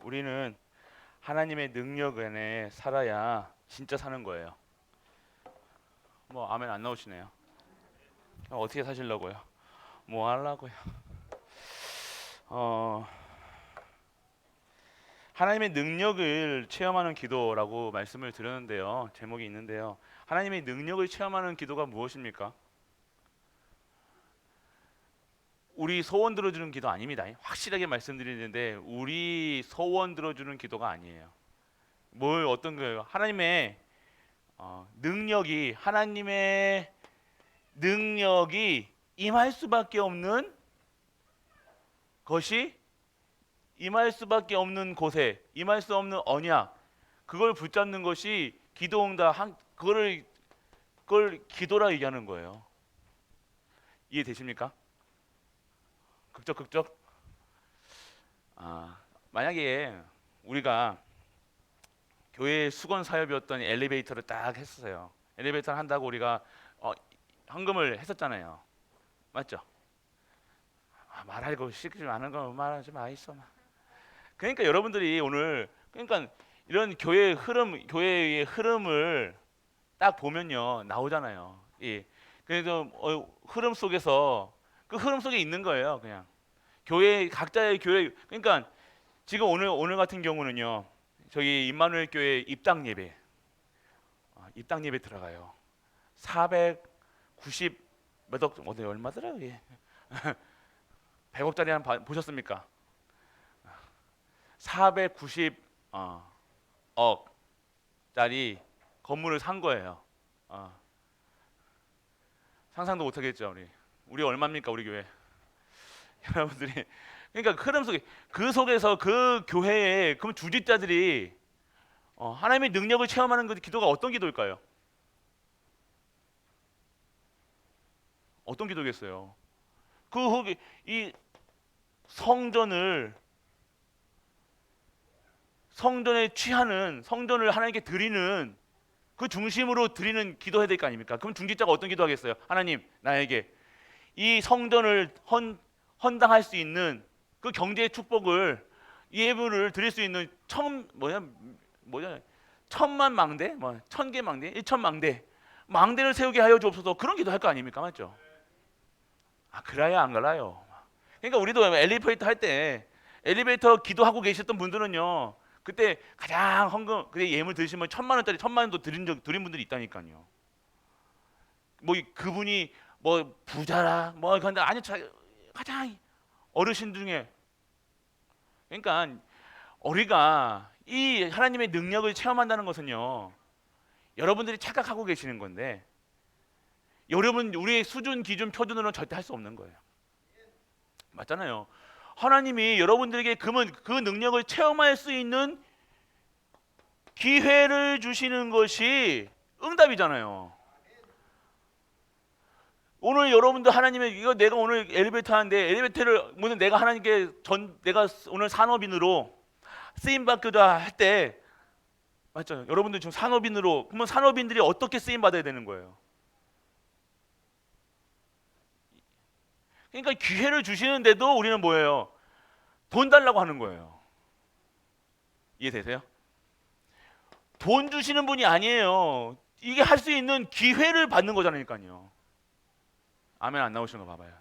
우리는 하나님의 능력 안에 살아야 진짜 사는 거예요. 뭐 아멘 안 나오시네요. 어떻게 사시려고요? 뭐 하려고요? 어, 하나님의 능력을 체험하는 기도라고 말씀을 드렸는데요. 제목이 있는데요. 하나님의 능력을 체험하는 기도가 무엇입니까? 우리 소원 들어주는 기도 아닙니다. 확실하게 말씀드리는데 우리 소원 들어주는 기도가 아니에요. 뭘 어떤 거예요? 하나님의 능력이 임할 수밖에 없는 것이 임할 수밖에 없는 곳에 임할 수 없는 언약, 그걸 붙잡는 것이 기도응답. 그걸 기도라 얘기하는 거예요. 이해되십니까? 극적. 만약에 우리가 교회 수건 사업이었던 엘리베이터를 딱 했어요. 엘리베이터를 한다고 우리가 헌금을 했었잖아요. 맞죠? 말하고 싶지 않은 거 말하지 마 있어. 그러니까 여러분들이 오늘 이런 교회의 흐름을 딱 보면요 나오잖아요. 예. 그래서 흐름 속에서 그 흐름 속에 있는 거예요. 그냥 각자의 교회. 그러니까 지금 오늘 같은 경우는요. 저기 임마누엘 교회 입당 예배 들어가요. 490 몇 억, 얼마더라 이게? 100억짜리 한 보셨습니까? 490억짜리 건물을 산 거예요. 상상도 못하겠죠. 우리 얼마입니까 우리 교회? 여러분들이 그러니까 그 흐름 속에 그 속에서 그 교회에 그럼 주직자들이 하나님의 능력을 체험하는 그 기도가 어떤 기도일까요? 어떤 기도겠어요? 이 성전에 취하는 성전을 하나님께 드리는 그 중심으로 드리는 기도해야 될 거 아닙니까? 그럼 중직자가 어떤 기도하겠어요? 하나님 나에게 이 성전을 헌당할 수 있는 그 경제의 축복을 예물을 드릴 수 있는 천만 망대, 1000개 망대, 1000망대 망대를 세우게 하여 주옵소서. 그런 기도 할 거 아닙니까? 맞죠? 그래야 안 갈라요. 그러니까 우리도 엘리베이터 기도하고 계셨던 분들은요. 그때 가장 그때 예물 드시면 1000만 원짜리 1000만 원도 드린 분들이 있다니까요. 그분이 부자라 근데 아니 가장 어르신 중에. 그러니까 우리가 이 하나님의 능력을 체험한다는 것은요. 여러분들이 착각하고 계시는 건데 우리의 수준, 기준, 표준으로는 절대 할 수 없는 거예요. 맞잖아요. 하나님이 여러분들에게 그 능력을 체험할 수 있는 기회를 주시는 것이 응답이잖아요. 오늘 여러분들 내가 오늘 엘리베이터 하는데 엘리베이터를 내가 하나님께 내가 오늘 산업인으로 쓰임 받고자 할 때 맞죠? 여러분들 지금 산업인으로 그러면 산업인들이 어떻게 쓰임 받아야 되는 거예요? 그러니까 기회를 주시는데도 우리는 뭐예요? 돈 달라고 하는 거예요. 이해되세요? 돈 주시는 분이 아니에요. 이게 할 수 있는 기회를 받는 거잖아요. 아멘 안 나오시는 거 봐봐요.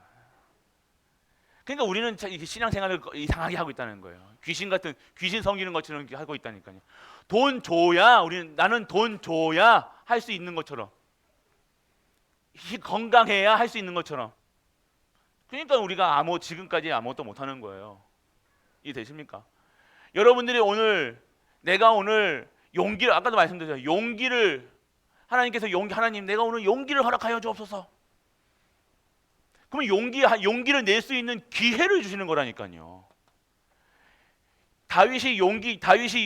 그러니까 우리는 신앙생활을 이상하게 하고 있다는 거예요. 귀신 섬기는 것처럼 하고 있다니까요. 나는 돈 줘야 할 수 있는 것처럼, 건강해야 할 수 있는 것처럼. 그러니까 우리가 지금까지 아무것도 못하는 거예요. 이해되십니까? 여러분들이 내가 오늘 용기를, 아까도 말씀드렸죠. 하나님 내가 오늘 용기를 허락하여 주옵소서. 그러면 용기를 낼 수 있는 기회를 주시는 거라니까요. 다윗이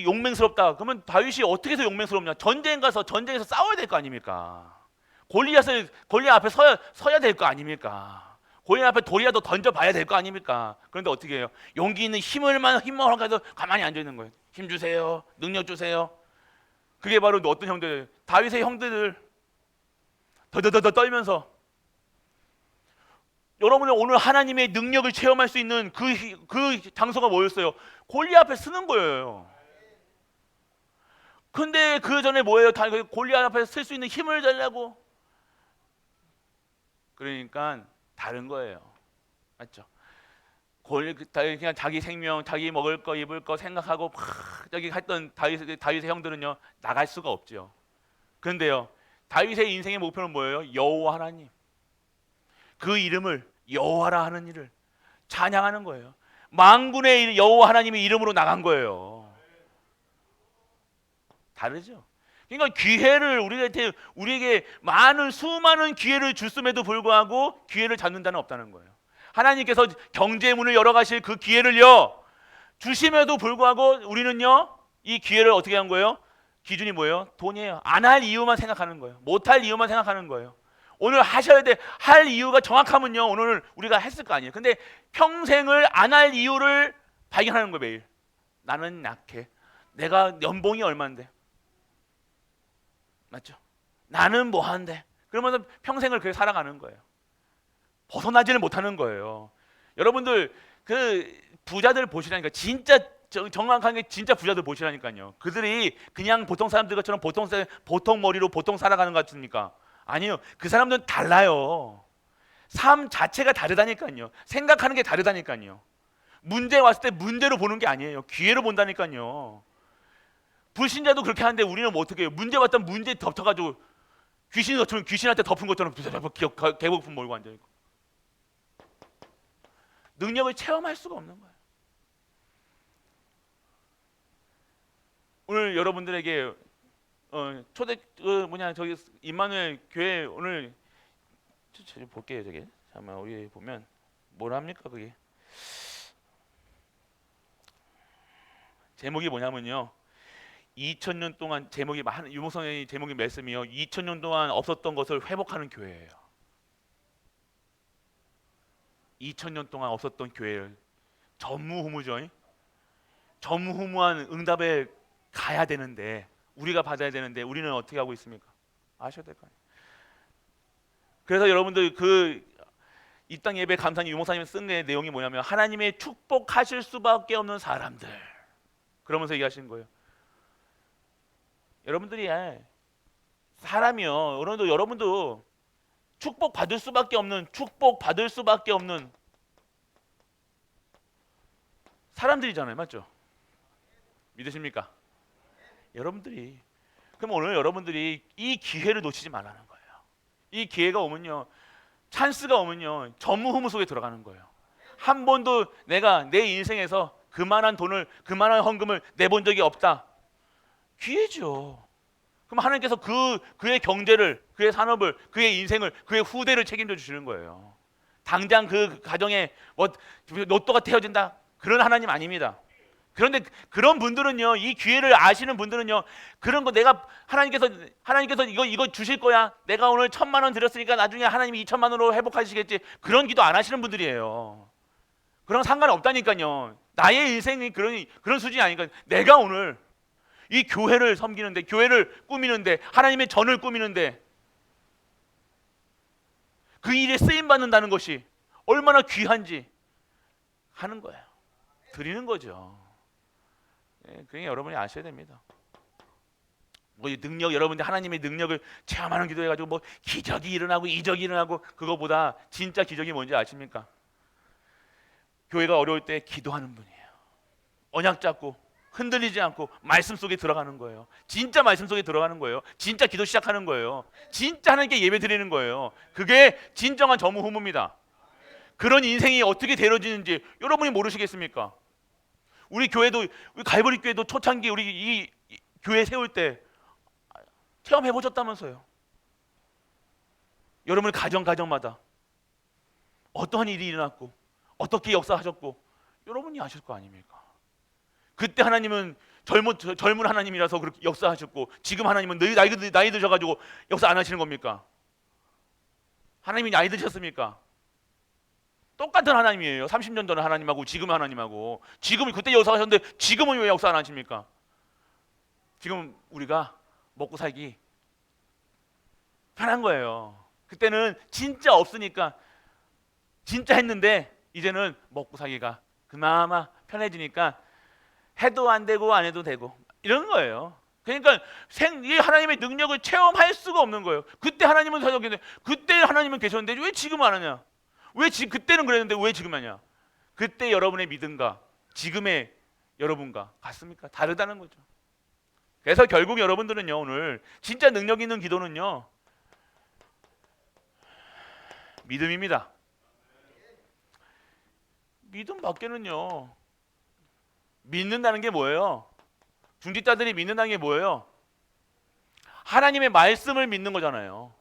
용맹스럽다. 그러면 다윗이 어떻게 해서 용맹스럽냐? 전쟁에서 싸워야 될 거 아닙니까? 골리앗 앞에 서야 될 거 아닙니까? 골리앗 앞에 돌이라도 던져봐야 될 거 아닙니까? 그런데 어떻게 해요? 용기 있는 힘을 허락해서 가만히 앉아 있는 거예요. 힘 주세요. 능력 주세요. 그게 바로 어떤 형들, 다윗의 형들을 더더더 떨면서. 여러분은 오늘 하나님의 능력을 체험할 수 있는 그 장소가 뭐였어요? 골리앗 앞에 쓰는 거예요. 근데 그 전에 뭐예요? 다 골리앗 앞에 쓸 수 있는 힘을 달라고. 그러니까 다른 거예요. 맞죠? 그냥 자기 생명, 자기 먹을 거, 입을 거 생각하고 막 저기 했던 다윗의 형들은요 나갈 수가 없죠. 그런데요 다윗의 인생의 목표는 뭐예요? 여호와 하나님, 그 이름을 여호와라 하는 일을 찬양하는 거예요. 만군의 여호와 하나님의 이름으로 나간 거예요. 다르죠. 그러니까 기회를 우리에게 많은 수많은 기회를 줬음에도 불구하고 기회를 잡는 자는 없다는 거예요. 하나님께서 경제의 문을 열어 가실 그 기회를요 주심에도 불구하고 우리는요 이 기회를 어떻게 한 거예요? 기준이 뭐예요? 돈이에요. 안 할 이유만 생각하는 거예요. 못 할 이유만 생각하는 거예요. 오늘 하셔야 돼. 할 이유가 정확하면요 오늘 우리가 했을 거 아니에요. 근데 평생을 안 할 이유를 발견하는 거예요. 매일 나는 약해. 내가 연봉이 얼마인데, 맞죠? 나는 뭐 하는데, 그러면서 평생을 그렇게 살아가는 거예요. 벗어나지를 못하는 거예요. 여러분들 그 부자들 보시라니까. 진짜 정확한 게 진짜 부자들 보시라니까요. 그들이 그냥 보통 사람들처럼 보통 머리로 보통 살아가는 것 같습니까? 아니요. 그 사람들은 달라요. 삶 자체가 다르다니까요. 생각하는 게 다르다니까요. 문제 왔을 때 문제로 보는 게 아니에요. 기회로 본다니까요. 불신자도 그렇게 하는데 우리는 뭐 어떻게 해요? 문제 왔다면 문제 덮어가지고 귀신한테 덮은 것처럼 개복품 몰고 앉아있고 능력을 체험할 수가 없는 거예요. 오늘 여러분들에게 저기 임마누엘 교회 오늘 볼게요. 저기 잠깐만 우리 보면 뭘 합니까 그게? 제목이 뭐냐면요. 2000년 동안 제목이 유목성의 제목이 말씀이요. 2000년 동안 없었던 것을 회복하는 교회예요. 2000년 동안 없었던 교회를 전무후무죠. 전무후무한 응답에 가야 되는데 우리가 받아야 되는데 우리는 어떻게 하고 있습니까? 아셔야 될 거 아니에요. 그래서 여러분들 이 땅 예배 감사님 유목사님이 쓴 내용이 뭐냐면 하나님의 축복하실 수밖에 없는 사람들 그러면서 얘기하시는 거예요. 여러분들이 사람이요. 여러분도 축복받을 수밖에 없는 사람들이잖아요. 맞죠? 믿으십니까? 여러분들이 그럼 오늘 여러분들이 이 기회를 놓치지 말라는 거예요. 이 기회가 오면요, 찬스가 오면요 전무후무 속에 들어가는 거예요. 한 번도 내가 내 인생에서 그만한 돈을, 그만한 헌금을 내본 적이 없다. 기회죠. 그럼 하나님께서 그의 경제를, 그의 산업을, 그의 인생을, 그의 후대를 책임져 주시는 거예요. 당장 그 가정에 뭐 로또가 태워진다 그런 하나님 아닙니다. 그런데 그런 분들은요, 이 기회를 아시는 분들은요, 그런 거 내가 하나님께서 이거 주실 거야. 내가 오늘 1000만 원 드렸으니까 나중에 하나님이 2000만 원으로 회복하시겠지. 그런 기도 안 하시는 분들이에요. 그런 상관없다니까요. 나의 인생이 그런 수준이 아니니까. 내가 오늘 이 교회를 섬기는데, 교회를 꾸미는데, 하나님의 전을 꾸미는데 그 일에 쓰임 받는다는 것이 얼마나 귀한지 하는 거예요. 드리는 거죠. 그러니까 여러분이 아셔야 됩니다. 뭐 여러분들 하나님의 능력을 체험하는 기도해가지고 뭐 기적이 일어나고 이적이 일어나고, 그거보다 진짜 기적이 뭔지 아십니까? 교회가 어려울 때 기도하는 분이에요. 언약 잡고 흔들리지 않고 말씀 속에 들어가는 거예요. 진짜 말씀 속에 들어가는 거예요. 진짜 기도 시작하는 거예요. 진짜 하나님께 예배 드리는 거예요. 그게 진정한 전무후무입니다. 그런 인생이 어떻게 되어지는지 여러분이 모르시겠습니까? 우리 갈보리 교회도 초창기 우리 이 교회 세울 때 체험해 보셨다면서요. 여러분의 가정마다 어떠한 일이 일어났고 어떻게 역사하셨고 여러분이 아실 거 아닙니까? 그때 하나님은 젊은 하나님이라서 그렇게 역사하셨고, 지금 하나님은 나이 드셔가지고 역사 안 하시는 겁니까? 하나님이 나이 드셨습니까? 똑같은 하나님이에요. 30년 전에 하나님하고 지금 하나님하고. 지금은 그때 역사하셨는데 지금은 왜 역사 안 하십니까? 지금 우리가 먹고 살기 편한 거예요. 그때는 진짜 없으니까 진짜 했는데 이제는 먹고 살기가 그나마 편해지니까 해도 안 되고 안 해도 되고 이런 거예요. 그러니까 이 하나님의 능력을 체험할 수가 없는 거예요. 그때 하나님은 사역했는데, 그때 하나님은 계셨는데 왜 지금 안 하냐? 왜 그때는 그랬는데 왜 지금 하냐? 그때 여러분의 믿음과 지금의 여러분과 같습니까? 다르다는 거죠. 그래서 결국 여러분들은요, 오늘 진짜 능력 있는 기도는요, 믿음입니다. 믿음 밖에는요, 믿는다는 게 뭐예요? 중직자들이 믿는다는 게 뭐예요? 하나님의 말씀을 믿는 거잖아요.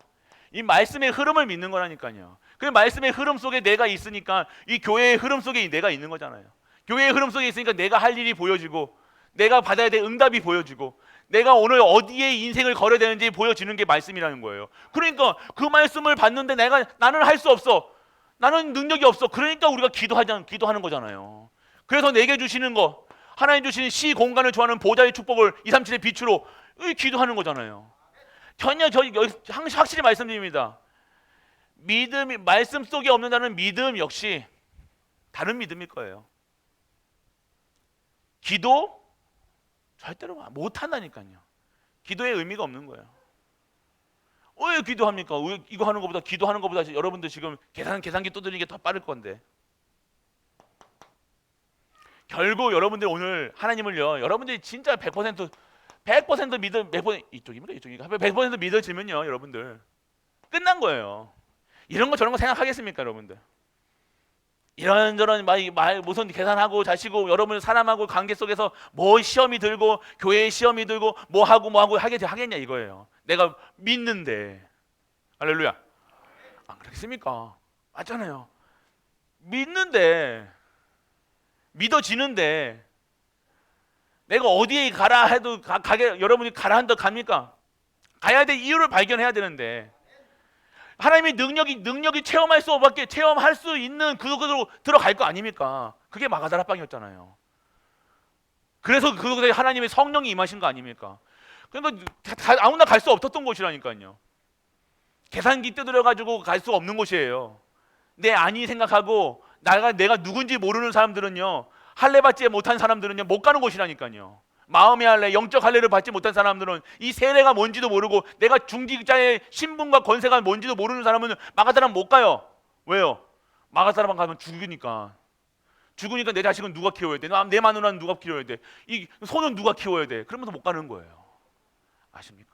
이 말씀의 흐름을 믿는 거라니까요. 그 말씀의 흐름 속에 내가 있으니까 이 교회의 흐름 속에 내가 있는 거잖아요. 교회의 흐름 속에 있으니까 내가 할 일이 보여지고, 내가 받아야 될 응답이 보여지고, 내가 오늘 어디에 인생을 걸어야 되는지 보여지는 게 말씀이라는 거예요. 그러니까 그 말씀을 받는데 나는 할 수 없어. 나는 능력이 없어. 그러니까 우리가 기도하는 거잖아요. 그래서 내게 주시는 거, 하나님 주시는 시 공간을 좋아하는 보좌의 축복을 237의 빛으로 기도하는 거잖아요. 전혀 확실히 말씀드립니다. 믿음이 말씀 속에 없는다는 믿음 역시 다른 믿음일 거예요. 기도 절대로 못 한다니까요. 기도의 의미가 없는 거예요. 왜 기도합니까? 왜 이거 하는 것보다 기도하는 것보다 여러분들 지금 계산기 두드리는 게 더 빠를 건데. 결국 여러분들 오늘 하나님을요, 여러분들이 진짜 100% 믿음, 100% 이쪽입니까? 100% 믿어지면요, 여러분들 끝난 거예요. 이런 거 저런 거 생각하겠습니까, 여러분들? 이런저런 무슨 계산하고 자시고 여러분 사람하고 관계 속에서 뭐 시험이 들고 교회에 시험이 들고 뭐 하고 하겠냐 이거예요. 내가 믿는데. 할렐루야. 안 그렇습니까? 맞잖아요. 믿는데, 믿어지는데 내가 어디에 가라 해도 여러분이 가라 한다 갑니까? 가야 될 이유를 발견해야 되는데, 하나님의 능력이 체험할 수 있는 그곳으로 들어갈 거 아닙니까? 그게 마가다락방이었잖아요. 그래서 그곳에 하나님의 성령이 임하신 거 아닙니까? 그러니까 아무나 갈 수 없었던 곳이라니까요. 계산기 뜯어가지고 갈 수 없는 곳이에요. 내 안이 생각하고 내가 누군지 모르는 사람들은요, 할례 받지 못한 사람들은요 못 가는 곳이라니까요. 마음의 할례, 영적 할례를 받지 못한 사람들은 이 세례가 뭔지도 모르고 내가 중직자의 신분과 권세가 뭔지도 모르는 사람은 마가다락 못 가요. 왜요? 마가다락 가면 죽으니까 내 자식은 누가 키워야 돼? 내 마누라는 누가 키워야 돼? 이 손은 누가 키워야 돼? 그러면서 못 가는 거예요. 아십니까?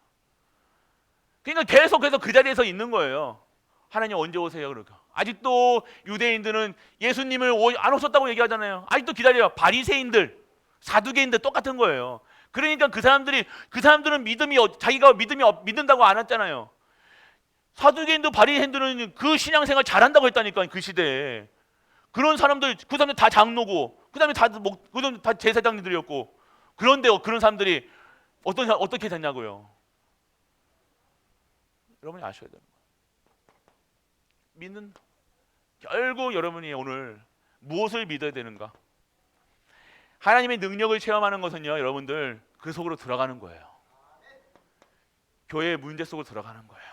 그러니까 계속해서 그 자리에서 있는 거예요. 하나님 언제 오세요? 그러니까 아직도 유대인들은 예수님을 안 오셨다고 얘기하잖아요. 아직도 기다려요. 바리새인들, 사두개인들 똑같은 거예요. 그러니까 그 사람들은 자기가 믿는다고 안 했잖아요. 사두개인도 바리새인들은 그 신앙생활 잘한다고 했다니까. 그 시대에 그런 사람들, 그 사람들 다 장로고, 그 다음에 다 제사장님들이었고, 그런데 그런 사람들이 어떻게 됐냐고요. 여러분이 아셔야 돼요. 결국 여러분이 오늘 무엇을 믿어야 되는가? 하나님의 능력을 체험하는 것은요, 여러분들 그 속으로 들어가는 거예요. 교회의 문제 속으로 들어가는 거예요.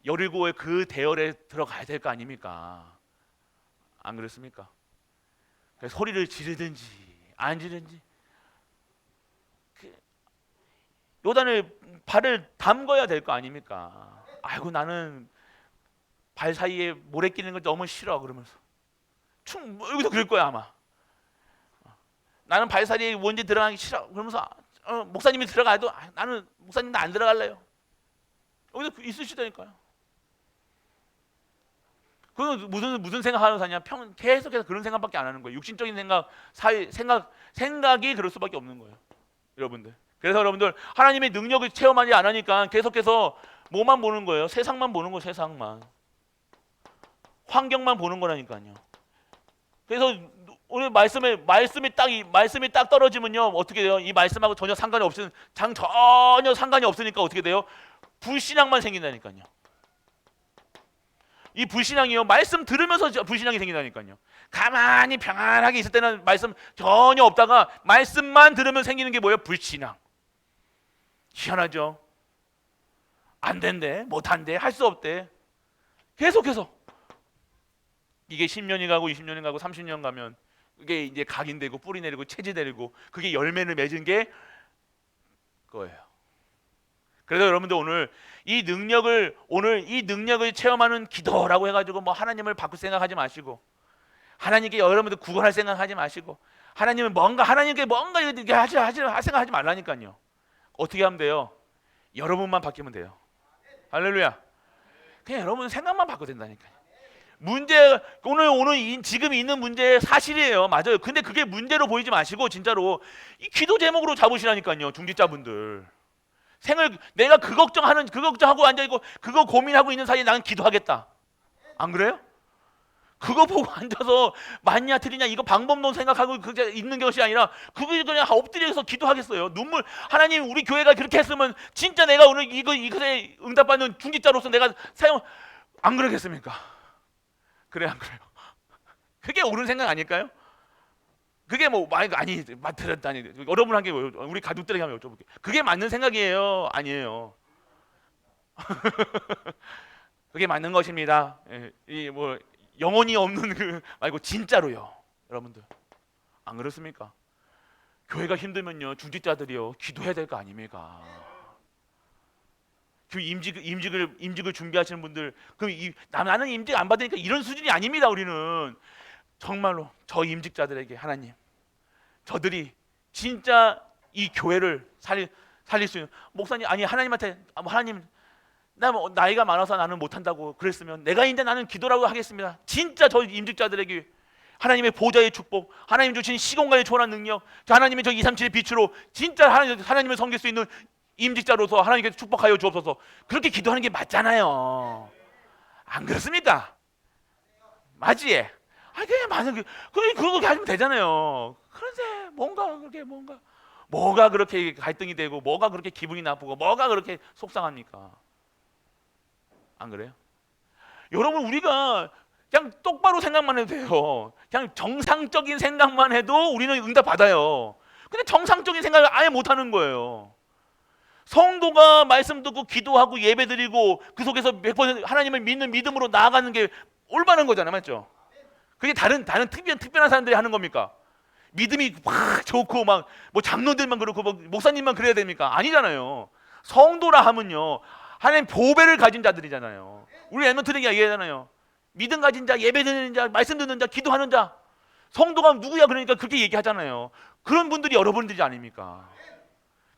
여리고의 그 대열에 들어가야 될 거 아닙니까? 안 그렇습니까? 소리를 지르든지 안 지르든지 요단에 발을 담궈야 될 거 아닙니까? 아이고 나는 발 사이에 모래 끼는 거 너무 싫어 그러면서 여기도 그럴 거야 아마. 나는 발 사이에 먼지 들어가기 싫어 그러면서 목사님이 들어가도 나는 목사님 안 들어갈래요. 여기도 있으시다니까요. 그건 무슨 생각하면서 사냐? 계속해서 그런 생각밖에 안 하는 거예요. 육신적인 생각이 그럴 수밖에 없는 거예요, 여러분들. 그래서 여러분들 하나님의 능력을 체험하지 않으니까 계속해서 뭐만 보는 거예요? 세상만 보는 거예요. 세상만. 환경만 보는 거라니까요. 그래서 오늘 말씀이 딱 떨어지면요 어떻게 돼요? 이 말씀하고 전혀 상관이 없으니까 어떻게 돼요? 불신앙만 생긴다니까요. 이 불신앙이요, 말씀 들으면서 불신앙이 생긴다니까요. 가만히 평안하게 있을 때는 말씀 전혀 없다가 말씀만 들으면 생기는 게 뭐예요? 불신앙. 희한하죠. 안 된대, 못 한대, 할 수 없대. 계속해서 이게 10년이 가고 20년이 가고 30년 가면 그게 이제 각인되고 뿌리 내리고 채지 내리고 그게 열매를 맺은 게 그거예요. 그래서 여러분들 오늘 이 능력을 체험하는 기도라고 해가지고 뭐 하나님을 바꿀 생각하지 마시고, 하나님께 여러분들 구걸할 생각하지 마시고, 하나님께 뭔가 이렇게 할 생각하지 말라니까요. 어떻게 하면 돼요? 여러분만 바뀌면 돼요. 할렐루야. 그냥 여러분 생각만 바꿔도 된다니까요. 지금 있는 문제 사실이에요. 맞아요. 근데 그게 문제로 보이지 마시고 진짜로 이 기도 제목으로 잡으시라니까요. 중직자분들. 내가 그 걱정하고 앉아있고 그거 고민하고 있는 사이에 나는 기도하겠다. 안 그래요? 그거 보고 앉아서 맞냐 틀리냐 이거 방법론 생각하고 있는 것이 아니라 그거 그냥 엎드려서 기도하겠어요. 하나님 우리 교회가 그렇게 했으면 진짜 내가 오늘 이것에 응답받는 중직자로서 내가 안 그러겠습니까? 그래 안 그래요? 그게 옳은 생각 아닐까요? 그게 들었다니 여러분한테 우리 가족들에게 한번 여쭤볼게요. 그게 맞는 생각이에요? 아니에요? 그게 맞는 것입니다. 영혼이 없는 말고 진짜로요. 여러분들 안 그렇습니까? 교회가 힘들면요 중직자들이요 기도해야 될 거 아닙니까? 그 임직을 준비하시는 분들, 그럼 나는 임직 안 받으니까 이런 수준이 아닙니다. 우리는 정말로 저 임직자들에게 하나님, 저들이 진짜 이 교회를 살릴 수 있는 목사님 하나님한테 하나님 나 나이가 많아서 나는 못한다고 그랬으면 내가 이제 나는 기도라고 하겠습니다. 진짜 저 임직자들에게 하나님의 보좌의 축복, 하나님 주신 시공간의 초월한 능력, 하나님의 저 237의 빛으로 진짜 하나님을 섬길 수 있는 임직자로서 하나님께서 축복하여 주옵소서. 그렇게 기도하는 게 맞잖아요. 안 그렇습니까? 맞지? 그냥 맞은 그렇게 하시면 되잖아요. 그런데 뭐가 그렇게 갈등이 되고 뭐가 그렇게 기분이 나쁘고 뭐가 그렇게 속상합니까? 안 그래요? 여러분 우리가 그냥 똑바로 생각만 해도 돼요. 그냥 정상적인 생각만 해도 우리는 응답 받아요. 근데 정상적인 생각을 아예 못 하는 거예요. 성도가 말씀 듣고 기도하고 예배드리고 그 속에서 100% 하나님을 믿는 믿음으로 나아가는 게 올바른 거잖아요. 맞죠? 그게 다른 특별한 사람들이 하는 겁니까? 믿음이 막 좋고 뭐 장로들만 그렇고 목사님만 그래야 됩니까? 아니잖아요. 성도라 하면요 하나님 보배를 가진 자들이잖아요. 우리 엠먼트에게 얘기하잖아요. 믿음 가진 자, 예배 드리는 자, 말씀 듣는 자, 기도하는 자. 성도가 누구야? 그러니까 그렇게 얘기하잖아요. 그런 분들이 여러분들이 아닙니까?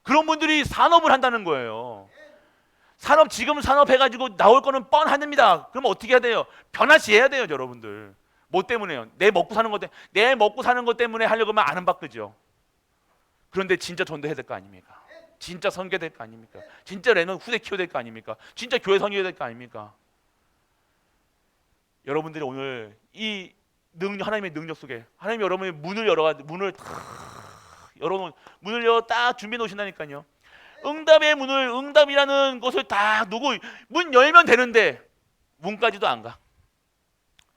그런 분들이 산업을 한다는 거예요. 지금 산업해가지고 나올 거는 뻔합니다. 그럼 어떻게 해야 돼요? 변화시해야 돼요, 여러분들. 뭐 때문에요? 내 먹고 사는 것 때문에 하려고 하면 안 바꾸죠. 그런데 진짜 전도해야 될 거 아닙니까? 진짜 선교해야 될 거 아닙니까? 진짜 후대 키워야 될 거 아닙니까? 진짜 교회 선교해야 될 거 아닙니까? 여러분들이 오늘 이 하나님의 능력 속에 하나님이 여러분의 문을 열어 딱 준비해 놓으신다니까요. 응답이라는 것을 딱 놓고 문 열면 되는데 문까지도 안 가.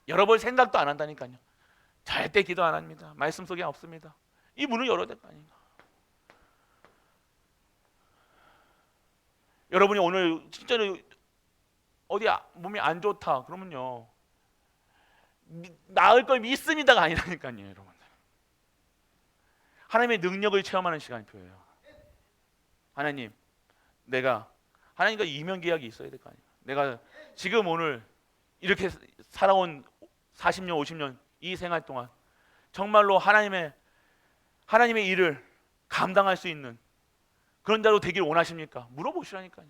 열어볼 생각도 안 한다니까요. 절대 기도 안 합니다. 말씀 속에 없습니다. 이 문을 열어야 될 거 아닌가. 여러분이 오늘 진짜로 어디 몸이 안 좋다 그러면요 나을 걸 믿습니다가 아니라니까요. 여러분 하나님의 능력을 체험하는 시간표예요. 하나님 하나님과 이면 계약이 있어야 될 거 아니에요. 내가 지금 오늘 이렇게 살아온 40년 50년 이 생활 동안 정말로 하나님의 일을 감당할 수 있는 그런 자로 되길 원하십니까? 물어보시라니까요.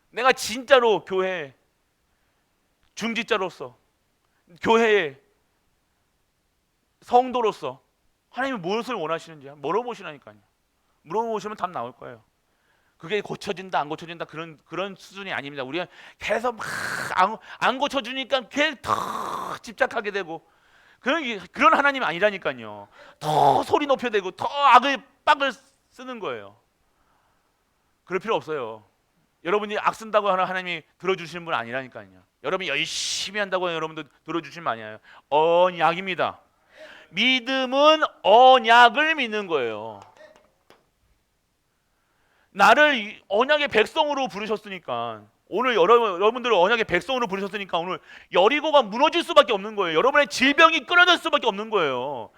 내가 진짜로 교회 중직자로서 교회의 성도로서 하나님이 무엇을 원하시는지 물어보시라니까요. 물어보시면 답 나올 거예요. 그게 고쳐진다 안 고쳐진다 그런 수준이 아닙니다. 우리가 계속 막 안 고쳐주니까 계속 더 집착하게 되고 그런 하나님이 아니라니까요. 더 소리 높여대고 더 빡을 쓰는 거예요. 그럴 필요 없어요. 여러분이 악 쓴다고 하는 하나님이 들어주시는 분 아니라니까요. 여러분이 열심히 한다고 하는 여러분도 들어주시는 분 아니에요. 언약입니다. 믿음은 언약을 믿는 거예요. 나를 언약의 백성으로 부르셨으니까 오늘 여러분들을 언약의 백성으로 부르셨으니까 오늘 여리고가 무너질 수밖에 없는 거예요. 여러분의 질병이 끊어질 수밖에 없는 거예요.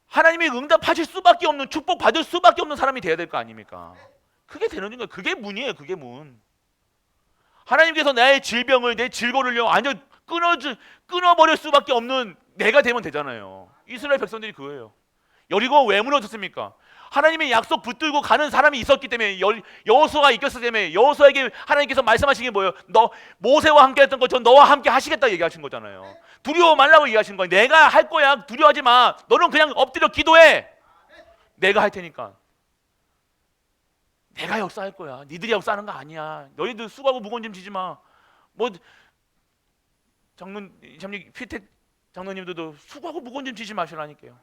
하나님이 응답하실 수밖에 없는, 축복 받을 수밖에 없는 사람이 돼야 될 거 아닙니까? 그게 되는 거예요. 그게 문이에요. 그게 문. 하나님께서 나의 질병을, 내 질고를요 완전 끊어버릴 수밖에 없는 내가 되면 되잖아요. 이스라엘 백성들이 그거예요. 여리고 왜 무너졌습니까? 하나님의 약속 붙들고 가는 사람이 있었기 때문에, 여호수아가 이겼기 때문에. 여호수아에게 하나님께서 말씀하신 게 뭐예요? 너 모세와 함께 했던 것처럼 너와 함께 하시겠다 얘기하신 거잖아요. 두려워 말라고 얘기하신 거예요. 내가 할 거야. 두려워하지 마. 너는 그냥 엎드려 기도해. 내가 할 테니까. 내가 역사할 거야. 니들이 역사하는 거 아니야. 너희들 수고하고 무거운 짐 지지 마. 뭐 피택 장로님들도 수고하고 무거운 짐 지지 마시라니까요.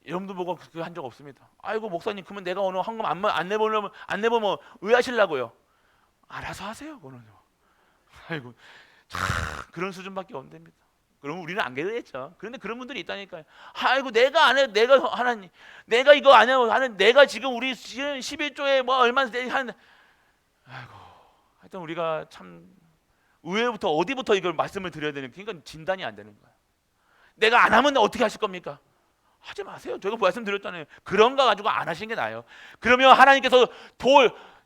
여러분들 보고 그거 한 적 없습니다. 아이고 목사님, 그러면 내가 오늘 헌금 안 내보면 왜 하시려고요? 알아서 하세요. 그거는. 아이고 참 그런 수준밖에 안 됩니다. 그럼 우리는 안 그랬죠. 그런데 그런 분들이 있다니까요. 아이고 내가 안 해, 내가 하나님, 내가 이거 안 해요. 하는 내가 지금 우리 11조에 뭐 얼마 한, 아이고 하여튼 우리가 참 의회부터 어디부터 이걸 말씀을 드려야 되는, 그러니까 진단이 안 되는 거예요. 내가 안 하면 어떻게 하실 겁니까? 하지 마세요. 제가 말씀드렸잖아요. 그런 거 가지고 안 하시는 게 나아요. 그러면 하나님께서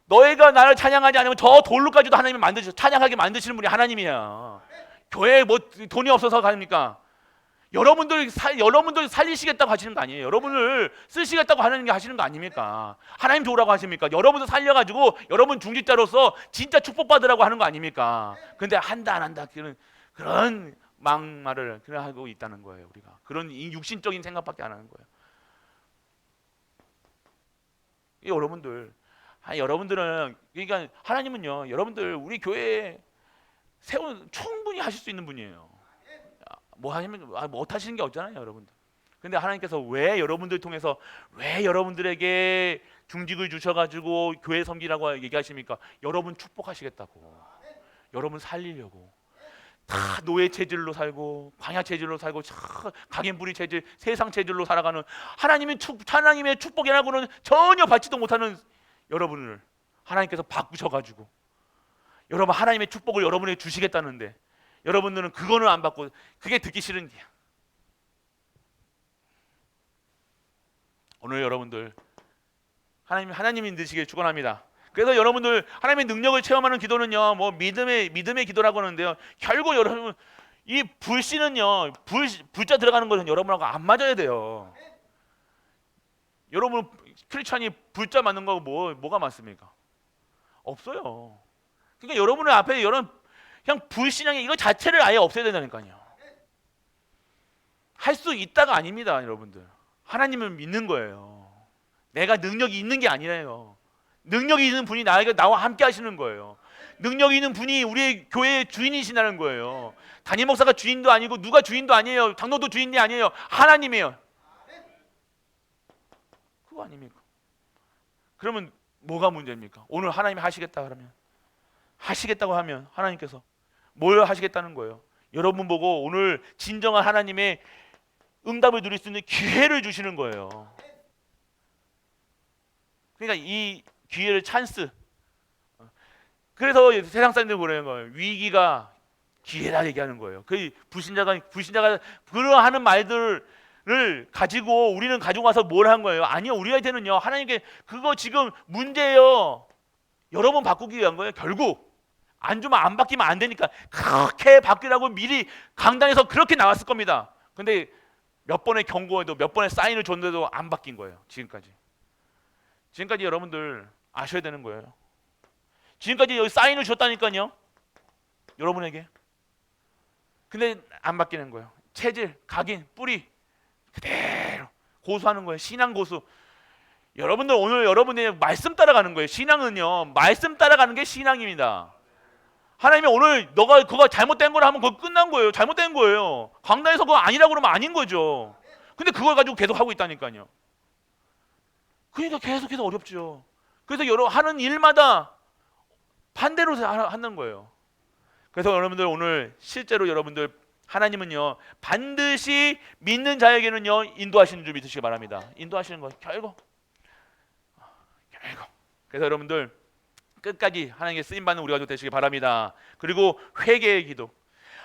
너희가 나를 찬양하지 않으면 저 돌로까지도 하나님이 찬양하게 만드시는 분이 하나님이야. 교회에 뭐 돈이 없어서 가니까 여러분들 살리시겠다고 하시는 거 아니에요. 여러분을 쓰시겠다고 하는 게 하시는 거 아닙니까? 하나님 좋으라고 하십니까? 여러분들 살려가지고 여러분 중직자로서 진짜 축복받으라고 하는 거 아닙니까? 근데 한다 안 한다 그런 막말을 하고 있다는 거예요. 우리가 그런 육신적인 생각밖에 안 하는 거예요. 여러분들은 그러니까 하나님은요, 여러분들 우리 교회에 충분히 하실 수 있는 분이에요. 뭐 하시면 못 하시는 게 없잖아요, 여러분들. 근데 하나님께서 왜 여러분들 통해서 왜 여러분들에게 중직을 주셔가지고 교회 섬기라고 얘기하십니까? 여러분 축복하시겠다고, 여러분 살리려고. 다 노예 체질로 살고 광야 체질로 살고 각인부리 체질, 세상 체질로 살아가는 하나님의 축복이라고는 전혀 받지도 못하는 여러분을 하나님께서 바꾸셔가지고 여러분 하나님의 축복을 여러분에게 주시겠다는데 여러분들은 그거는 안 받고, 그게 듣기 싫은 게야. 오늘 여러분들 하나님이 믿으시길 축원합니다. 그래서 여러분들 하나님의 능력을 체험하는 기도는요, 뭐 믿음의 기도라고 하는데요, 결국 여러분 이 불씨는요, 불자 들어가는 것은 여러분하고 안 맞아야 돼요. 여러분 크리스찬이 불자 맞는 거하고 뭐가 맞습니까? 없어요. 그러니까 여러분의 앞에 그냥 불신앙이 이거 자체를 아예 없애야 된다니까요. 할 수 있다가 아닙니다, 여러분들. 하나님을 믿는 거예요. 내가 능력이 있는 게 아니라요. 능력이 있는 분이 나와 함께 하시는 거예요. 능력이 있는 분이 우리의 교회의 주인이시라는 거예요. 담임 목사가 주인도 아니고 누가 주인도 아니에요. 장로도 주인이 아니에요. 하나님이에요. 그거 아닙니까? 그러면 뭐가 문제입니까? 오늘 하나님이 하시겠다 그러면, 하시겠다고 하면 하나님께서 뭘 하시겠다는 거예요? 여러분 보고 오늘 진정한 하나님의 응답을 누릴 수 있는 기회를 주시는 거예요. 그러니까 이 기회를 찬스. 그래서 세상 사람들이 그러는 거예요. 위기가 기회다 얘기하는 거예요. 그 불신자가 그런 하는 말들을 가지고 우리는 가지고 와서 뭘 한 거예요? 아니요, 우리한테는요, 하나님께 그거 지금 문제예요. 여러분 바꾸기 위한 거예요. 결국 안 주면 안 바뀌면 안 되니까 그렇게 바뀌라고 미리 강단에서 그렇게 나왔을 겁니다. 근데 몇 번의 경고에도 몇 번의 사인을 줬는데도 안 바뀐 거예요. 지금까지 여러분들 아셔야 되는 거예요. 지금까지 여기 사인을 줬다니까요, 여러분에게. 근데 안 바뀌는 거예요. 체질, 각인, 뿌리 그대로 고수하는 거예요. 신앙 고수. 여러분들 오늘 여러분의 말씀 따라가는 거예요. 신앙은요, 말씀 따라가는 게 신앙입니다. 하나님이 오늘 너가 그거 잘못된 걸 하면 그거 끝난 거예요. 잘못된 거예요. 강단에서 그거 아니라고 그러면 아닌 거죠. 근데 그걸 가지고 계속 하고 있다니까요. 그러니까 계속 어렵죠. 그래서 하는 일마다 반대로 하는 거예요. 그래서 여러분들 오늘 실제로 여러분들 하나님은요, 반드시 믿는 자에게는요 인도하시는 줄 믿으시기 바랍니다. 인도하시는 거예요. 결국. 그래서 여러분들 끝까지 하나님께 쓰임받는 우리가 되시기 바랍니다. 그리고 회개의 기도.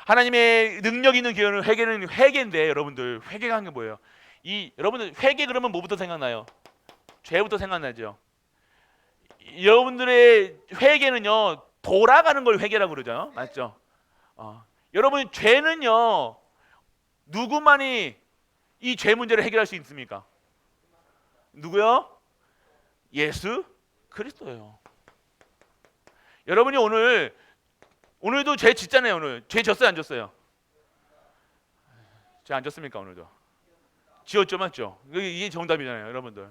하나님의 능력 있는 기도는 회개는 회개인데 여러분들 회개가 하는 게 뭐예요? 여러분들 회개 그러면 뭐부터 생각나요? 죄부터 생각나죠. 여러분들의 회개는요 돌아가는 걸 회개라고 그러죠. 맞죠? 여러분 죄는요 누구만이 이 죄 문제를 해결할 수 있습니까? 누구요? 예수 그리스도예요. 여러분이 오늘도 죄 짓잖아요. 오늘 죄 졌어요 안 졌어요? 죄 안 졌습니까? 오늘도 지었죠. 맞죠? 이게 정답이잖아요. 여러분들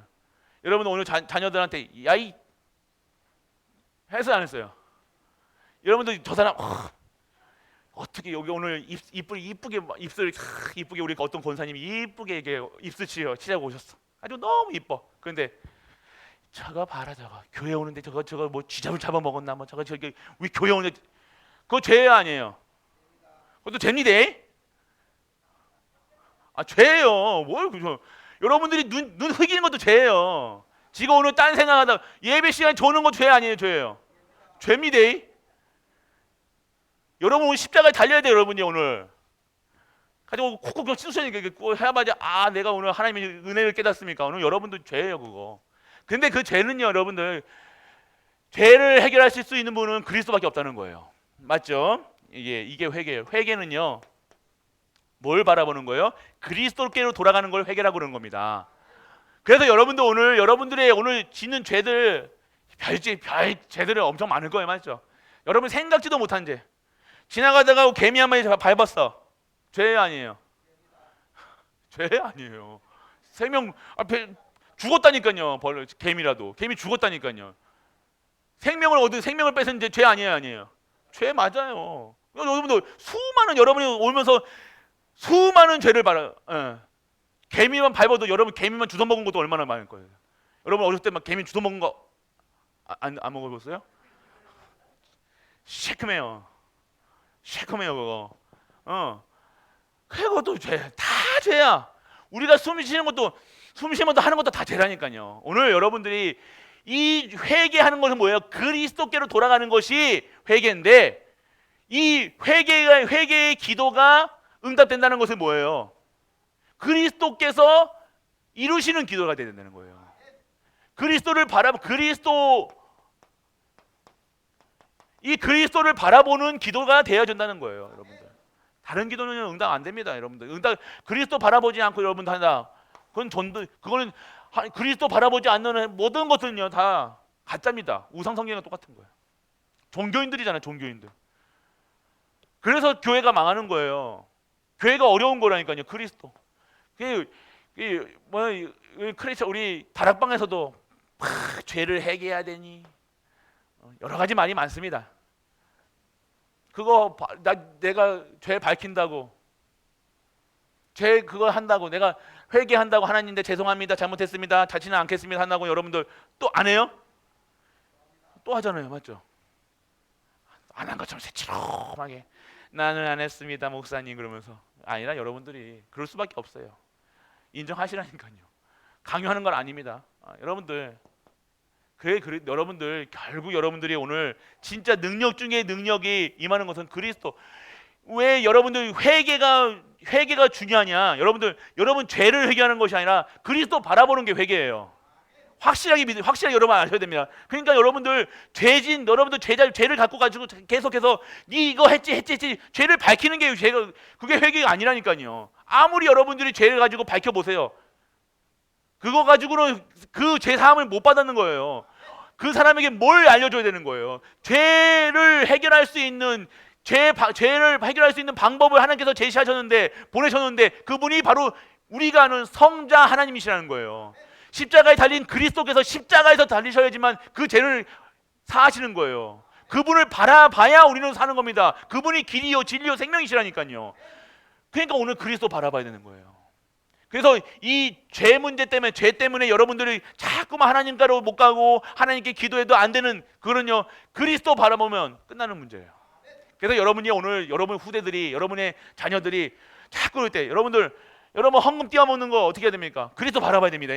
오늘 자녀들한테 야이 해서 안 했어요? 여러분들 저 사람 어떻게 여기 오늘 이쁘게 입술 이쁘게 우리 어떤 권사님이 이쁘게 이게 입술 치자고 오셨어. 아주 너무 이뻐. 그런데 저거 봐라 저거 교회 오는데 저거 뭐 쥐잡을 잡아 먹었나 뭐 저기 우리 교회 오는데 그거 죄 아니에요? 그것도 죄입니다. 죄예요. 뭘 여러분들이 눈 흑이는 것도 죄예요. 지가 오늘 딴 생각하다 예배 시간 조는 거 죄 아니에요? 죄예요. 죄입니다. 여러분 오늘 십자가에 달려야 돼요. 여러분이 오늘 가지고 콕콕 찢으시니까 해야마자 내가 오늘 하나님의 은혜를 깨닫습니까? 오늘 여러분들 죄예요 그거. 근데 그 죄는요 여러분들 죄를 해결하실 수 있는 분은 그리스도밖에 없다는 거예요. 맞죠? 이게 회개예요. 회개는요 뭘 바라보는 거예요? 그리스도께로 돌아가는 걸 회개라고 그러는 겁니다. 그래서 여러분들 오늘 여러분들의 오늘 짓는 죄들 별 죄들은 엄청 많을 거예요. 맞죠? 여러분 생각지도 못한 죄. 지나가다가 개미 한 마리 밟았어. 죄 아니에요? 죄 아니에요. 생명 앞에 죽었다니까요. 개미라도 개미 죽었다니까요. 생명을 뺏은 죄 아니에요? 아니에요? 죄 맞아요. 여러분들 여러분이 오면서 수많은 죄를 개미만 밟아도 여러분 개미만 주워 먹은 것도 얼마나 많을 거예요. 여러분 어렸을 때 막 개미 주워 먹은 거 안 먹어봤어요? 시큼해요 그거. 그것도 죄, 다 죄야. 우리가 숨 쉬는 것도 하는 것도 다 죄라니까요. 오늘 여러분들이 이 회개하는 것은 뭐예요? 그리스도께로 돌아가는 것이 회개인데 이 회개의 기도가 응답된다는 것은 뭐예요? 그리스도께서 이루시는 기도가 되야 된다는 거예요. 그리스도를 바라보는 기도가 되어야 된다는 거예요, 여러분들. 다른 기도는 응답 안 됩니다, 여러분들. 그리스도 바라보지 않고 여러분들 한다. 그거는 그리스도 바라보지 않는 모든 것은요 다 가짜입니다. 우상 성경과 똑같은 거예요. 종교인들이잖아요, 종교인들. 그래서 교회가 망하는 거예요. 교회가 어려운 거라니까요, 그리스도. 우리 다락방에서도 죄를 해결해야 되니 여러 가지 말이 많습니다. 그거 내가 죄 밝힌다고 죄 그거 한다고 내가 회개한다고 하나님인데 죄송합니다 잘못했습니다 다시는 않겠습니다 한다고 여러분들 또 안 해요? 또 하잖아요. 맞죠? 안 한 것처럼 새치rom하게 나는 안 했습니다 목사님 그러면서 아니라 여러분들이 그럴 수밖에 없어요. 인정하시라니까요. 강요하는 건 아닙니다. 여러분들 여러분들 결국 여러분들이 오늘 진짜 능력 중에 능력이 임하는 것은 그리스도. 왜 여러분들 회개가 중요하냐? 여러분 죄를 회개하는 것이 아니라 그리스도 바라보는 게 회개예요. 확실하게 여러분 아셔야 됩니다. 그러니까 여러분들 죄를 갖고 가지고 계속해서 네 이거 했지 죄를 밝히는 게 그게 회개가 아니라니까요. 아무리 여러분들이 죄를 가지고 밝혀 보세요. 그거 가지고는 그 죄 사함을 못 받는 거예요. 그 사람에게 뭘 알려줘야 되는 거예요? 죄를 해결할 수 있는 방법을 하나님께서 보내셨는데 그분이 바로 우리가 아는 성자 하나님이시라는 거예요. 십자가에 달린 그리스도께서 십자가에서 달리셔야지만 그 죄를 사하시는 거예요. 그분을 바라봐야 우리는 사는 겁니다. 그분이 길이요 진리요 생명이시라니까요. 그러니까 오늘 그리스도 바라봐야 되는 거예요. 그래서 이 죄 문제 때문에 죄 때문에 여러분들이 자꾸만 하나님께로 못 가고 하나님께 기도해도 안 되는 그런요 그리스도 바라보면 끝나는 문제예요. 그래서 여러분이 오늘 여러분 후대들이 여러분의 자녀들이 자꾸 그럴 때 여러분 헌금 띄워먹는 거 어떻게 해야 됩니까? 그리스도 바라봐야 됩니다.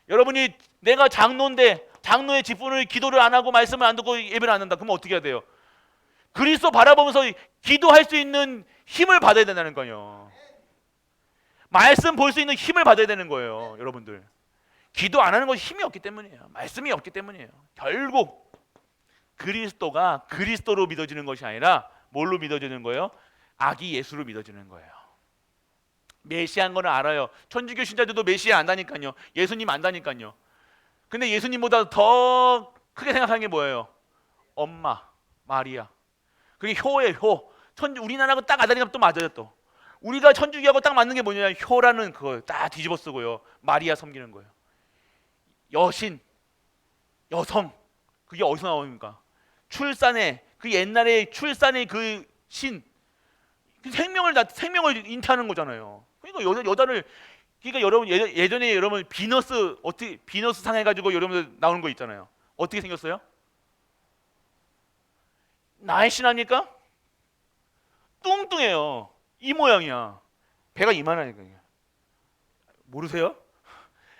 여러분이 내가 장로인데 장로의 직분을 기도를 안 하고 말씀을 안 듣고 예배를 안 한다. 그러면 어떻게 해야 돼요? 그리스도 바라보면서 기도할 수 있는 힘을 받아야 된다는 거예요. 말씀 볼 수 있는 힘을 받아야 되는 거예요. 여러분들, 기도 안 하는 것이 힘이 없기 때문이에요. 말씀이 없기 때문이에요. 결국 그리스도가 그리스도로 믿어지는 것이 아니라 뭘로 믿어지는 거예요? 아기 예수로 믿어지는 거예요. 메시아인 거는 알아요. 천주교 신자들도 메시아 안다니까요. 예수님 안다니까요. 근데 예수님보다 더 크게 생각하는 게 뭐예요? 엄마 마리아. 그게 효예요. 효. 우리나라하고 딱 아다리가 또 맞아요. 또 우리가 천주교하고 딱 맞는 게 뭐냐? 효라는 그거 딱 뒤집어 쓰고요. 마리아 섬기는 거예요. 여신, 여성. 그게 어디서 나옵니까? 출산의 그 옛날에 출산의 그 신, 생명을 잉태하는 거잖아요. 그러니까 여자를, 그러니까 여러분 예전에 여러분 비너스, 어떻게 비너스 상 해가지고 여러분들 나오는 거 있잖아요. 어떻게 생겼어요? 날씬합니까? 뚱뚱해요. 이 모양이야. 배가 이만하니까요. 모르세요?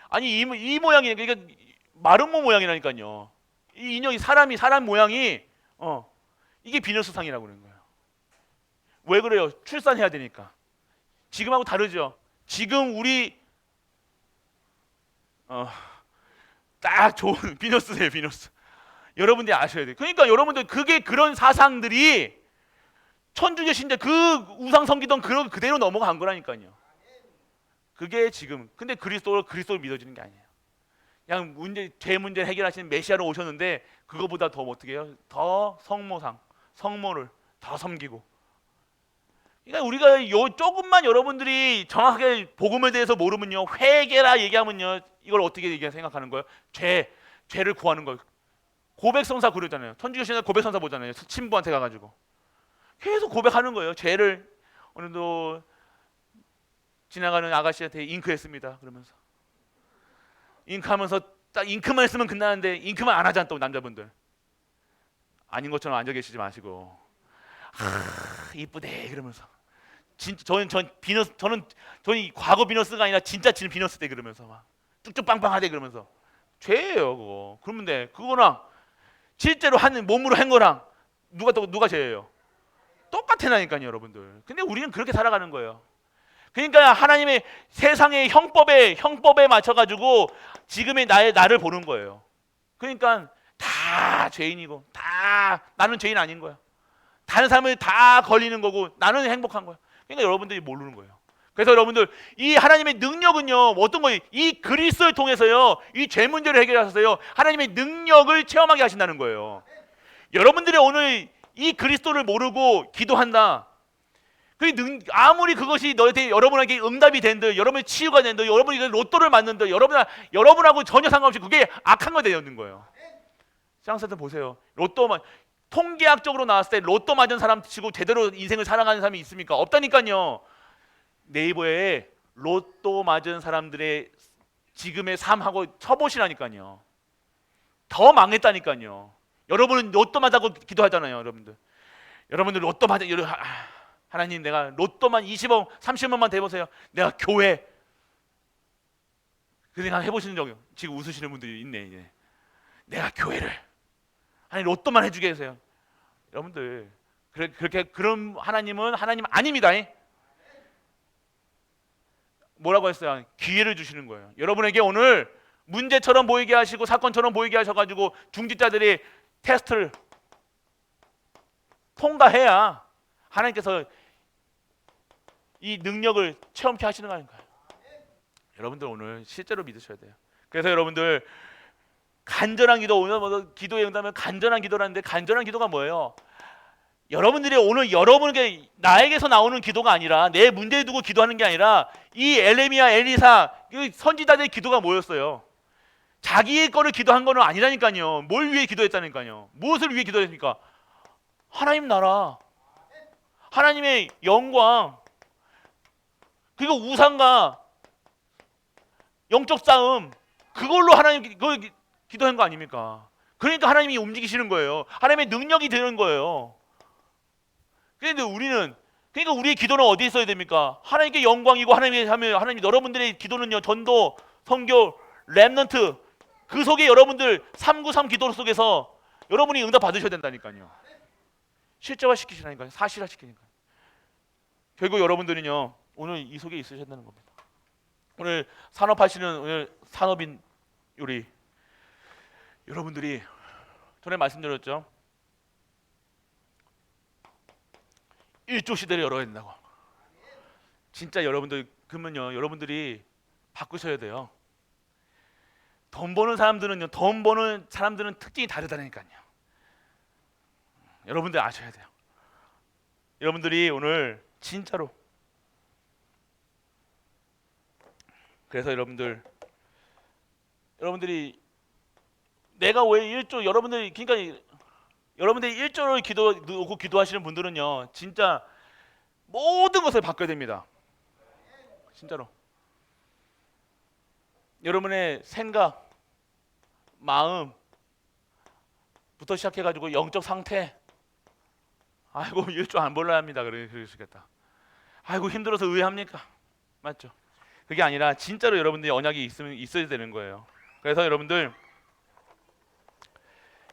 아니 이 모양이, 그러니까 마름모 모양이라니까요. 이 인형이 사람 모양이 이게 비너스 상이라고 그러는 거예요. 왜 그래요? 출산해야 되니까. 지금하고 다르죠. 지금 우리 딱 좋은 비너스예요, 비너스. 여러분들이 아셔야 돼요. 그러니까 여러분들 그게 그런 사상들이 천주교 신자 그 우상 섬기던 그대로 넘어간 거라니까요. 그게 지금. 근데 그리스도를 믿어지는 게 아니에요. 그냥 죄 문제를 해결하시는 메시아로 오셨는데 그거보다 더 어떻게 해요? 더 성모를 더 섬기고. 그러니까 우리가 조금만 여러분들이 정확하게 복음에 대해서 모르면요, 회개라 얘기하면요, 이걸 어떻게 생각하는 거예요? 죄를 구하는 거예요. 고백성사 그러잖아요. 천주교 신자 고백성사 보잖아요. 친부한테 가가지고 계속 고백하는 거예요. 죄를. 오늘도 지나가는 아가씨한테 잉크했습니다. 그러면서 잉크하면서 딱 잉크만 했으면 끝나는데 잉크만 안 하잖아. 또 남자분들 아닌 것처럼 앉아 계시지 마시고 이쁘대 그러면서 진짜 저는 이 과거 비너스가 아니라 진짜 비너스 때 그러면서 막 쭉쭉 빵빵하대 그러면서 죄예요 그거. 그러면 돼. 그거랑 실제로 하는 몸으로 한 거랑 누가 죄예요? 똑같아나니까요, 여러분들. 근데 우리는 그렇게 살아가는 거예요. 그러니까 하나님의 세상의 형법에 맞춰가지고 지금의 나를 보는 거예요. 그러니까 다 죄인이고 다 나는 죄인 아닌 거야. 다른 사람을 다 걸리는 거고 나는 행복한 거야. 그러니까 여러분들이 모르는 거예요. 그래서 여러분들 이 하나님의 능력은요 어떤 거예요? 이 그리스도를 통해서요 이 죄 문제를 해결하셔서요 하나님의 능력을 체험하게 하신다는 거예요. 여러분들이 오늘 이 그리스도를 모르고 기도한다. 아무리 그것이 여러분에게 응답이 된들, 여러분의 치유가 된들, 여러분이 로또를 맞는들, 여러분하고 전혀 상관없이 그게 악한 거 되는 거예요. 쌍세들 보세요. 통계학적으로 나왔을 때 로또 맞은 사람 치고 제대로 인생을 살아가는 사람이 있습니까? 없다니까요. 네이버에 로또 맞은 사람들의 지금의 삶하고 쳐보시라니까요. 더 망했다니까요. 여러분은 로또 맞다고 기도하잖아요. 여러분들 로또 맞아. 하나님 내가 로또만 20억 30억만 대보세요. 내가 교회 그 생각 해보시는 적 지금 웃으시는 분들이 있네. 이제. 내가 교회를 아니 로또만 해주게 해주세요. 여러분들 그런 하나님은 하나님 아닙니다. 뭐라고 했어요? 기회를 주시는 거예요. 여러분에게 오늘 문제처럼 보이게 하시고 사건처럼 보이게 하셔가지고 중직자들이 테스트를 통과해야 하나님께서 이 능력을 체험케 하시는 거 아닌가요? 여러분들 오늘 실제로 믿으셔야 돼요. 그래서 여러분들 간절한 기도, 오늘 기도에 응답하면 간절한 기도라는데 간절한 기도가 뭐예요? 여러분들이 오늘 여러분에게 나에게서 나오는 기도가 아니라 내 문제에 두고 기도하는 게 아니라 이 엘레미야, 엘리사, 이 선지자들의 기도가 뭐였어요? 자기의 거를 기도한 거는 아니라니까요. 뭘 위해 기도했다니까요. 무엇을 위해 기도했습니까? 하나님 나라, 하나님의 영광, 그리고 우상과 영적 싸움, 그걸로 하나님 그걸 기도한 거 아닙니까? 그러니까 하나님이 움직이시는 거예요. 하나님의 능력이 되는 거예요. 그런데 그러니까 우리의 기도는 어디에 있어야 됩니까? 하나님께 영광이고 하나님 여러분들의 기도는요 전도, 선교, 렘넌트 그 속에 여러분들 393 기도 속에서 여러분이 응답 받으셔야 된다니까요. 실제화 시키시라니까요. 사실화 시키니까. 결국 여러분들은요, 오늘 이 속에 있으셔야 되는 겁니다. 오늘 산업하시는 오늘 산업인 우리 여러분들이 전에 말씀드렸죠. 1조 시대를 열어야 된다고. 진짜 여러분들 그러면요, 여러분들이 바꾸셔야 돼요. 돈 버는 사람들은 특징이 다르다니까요. 여러분들 아셔야 돼요. 여러분들이 오늘 진짜로, 그래서 여러분들이 내가 왜 1조, 여러분들이 그러니까 여러분들이 1조를 놓고 기도하시는 분들은요, 진짜 모든 것을 바꿔야 됩니다. 진짜로. 여러분의 생각, 마음부터 시작해가지고 영적 상태, 아이고 1조 안 벌러야 합니다. 그러시겠다. 아이고 힘들어서 왜 합니까? 맞죠? 그게 아니라 진짜로 여러분들이 언약이 있어야 되는 거예요. 그래서 여러분들